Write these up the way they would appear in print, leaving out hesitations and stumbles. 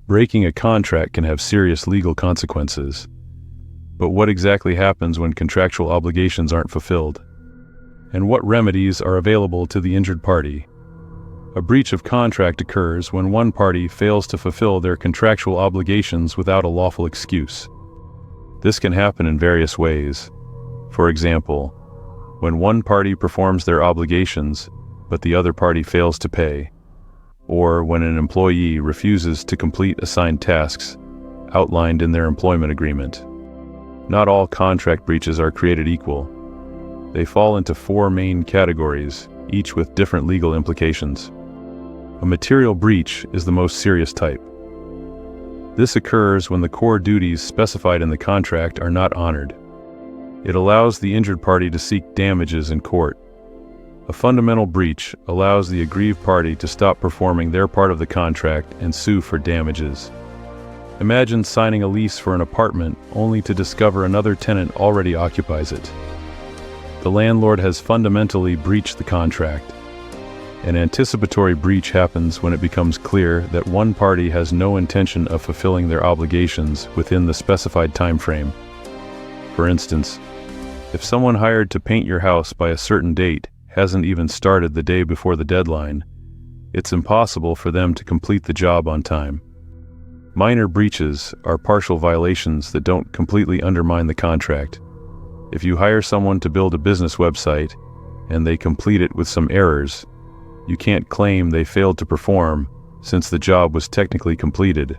Breaking a contract can have serious legal consequences. But what exactly happens when contractual obligations aren't fulfilled? And what remedies are available to the injured party? A breach of contract occurs when one party fails to fulfill their contractual obligations without a lawful excuse. This can happen in various ways. For example, when one party performs their obligations, but the other party fails to pay, or when an employee refuses to complete assigned tasks outlined in their employment agreement. Not all contract breaches are created equal. They fall into four main categories, each with different legal implications. A material breach is the most serious type. This occurs when the core duties specified in the contract are not honored. It allows the injured party to seek damages in court. A fundamental breach allows the aggrieved party to stop performing their part of the contract and sue for damages. Imagine signing a lease for an apartment only to discover another tenant already occupies it. The landlord has fundamentally breached the contract. An anticipatory breach happens when it becomes clear that one party has no intention of fulfilling their obligations within the specified time frame. For instance, if someone hired to paint your house by a certain date hasn't even started the day before the deadline, it's impossible for them to complete the job on time. Minor breaches are partial violations that don't completely undermine the contract. If you hire someone to build a business website and they complete it with some errors, you can't claim they failed to perform since the job was technically completed.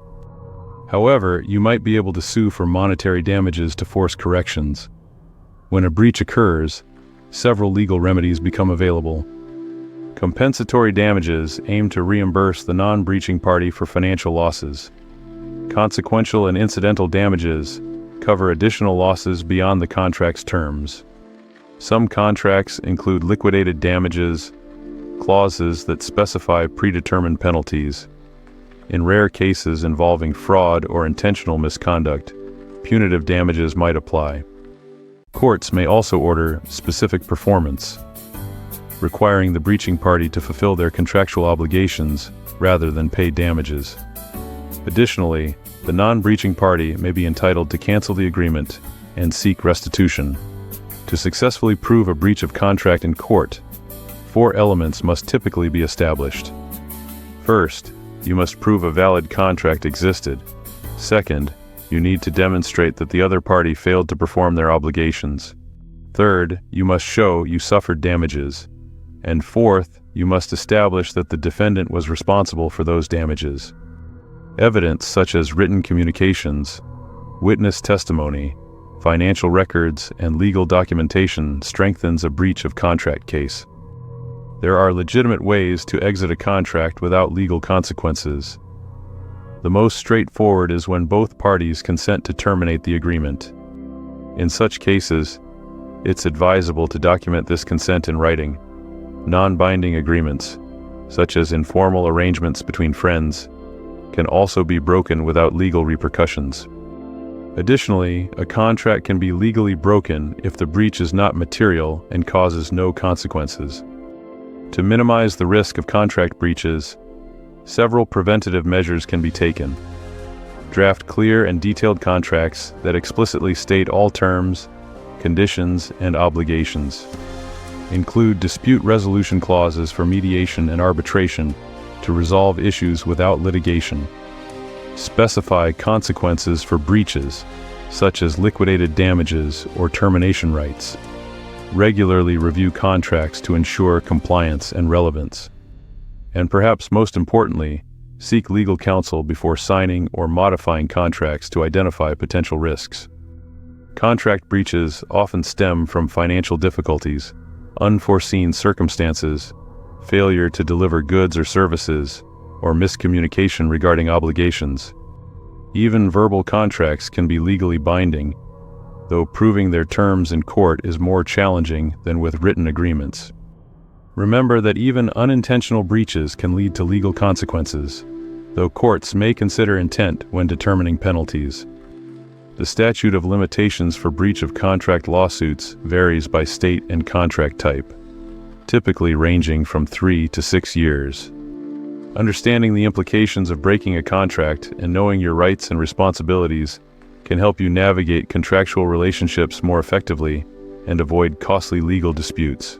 However, you might be able to sue for monetary damages to force corrections. When a breach occurs, several legal remedies become available. Compensatory damages aim to reimburse the non-breaching party for financial losses. Consequential and incidental damages cover additional losses beyond the contract's terms. Some contracts include liquidated damages, clauses that specify predetermined penalties. In rare cases involving fraud or intentional misconduct, punitive damages might apply. Courts may also order specific performance, requiring the breaching party to fulfill their contractual obligations rather than pay damages. Additionally, the non-breaching party may be entitled to cancel the agreement and seek restitution. To successfully prove a breach of contract in court, four elements must typically be established. First, you must prove a valid contract existed. Second, you need to demonstrate that the other party failed to perform their obligations. Third, you must show you suffered damages. And fourth, you must establish that the defendant was responsible for those damages. Evidence such as written communications, witness testimony, financial records, and legal documentation strengthens a breach of contract case. There are legitimate ways to exit a contract without legal consequences. The most straightforward is when both parties consent to terminate the agreement. In such cases, it's advisable to document this consent in writing. Non-binding agreements, such as informal arrangements between friends, can also be broken without legal repercussions. Additionally, a contract can be legally broken if the breach is not material and causes no consequences. To minimize the risk of contract breaches, several preventative measures can be taken. Draft clear and detailed contracts that explicitly state all terms, conditions, and obligations. Include dispute resolution clauses for mediation and arbitration to resolve issues without litigation. Specify consequences for breaches, such as liquidated damages or termination rights. Regularly review contracts to ensure compliance and relevance. And perhaps most importantly, seek legal counsel before signing or modifying contracts to identify potential risks. Contract breaches often stem from financial difficulties, unforeseen circumstances, failure to deliver goods or services, or miscommunication regarding obligations. Even verbal contracts can be legally binding, though proving their terms in court is more challenging than with written agreements. Remember that even unintentional breaches can lead to legal consequences, though courts may consider intent when determining penalties. The statute of limitations for breach of contract lawsuits varies by state and contract type, typically ranging from 3 to 6 years. Understanding the implications of breaking a contract and knowing your rights and responsibilities can help you navigate contractual relationships more effectively and avoid costly legal disputes.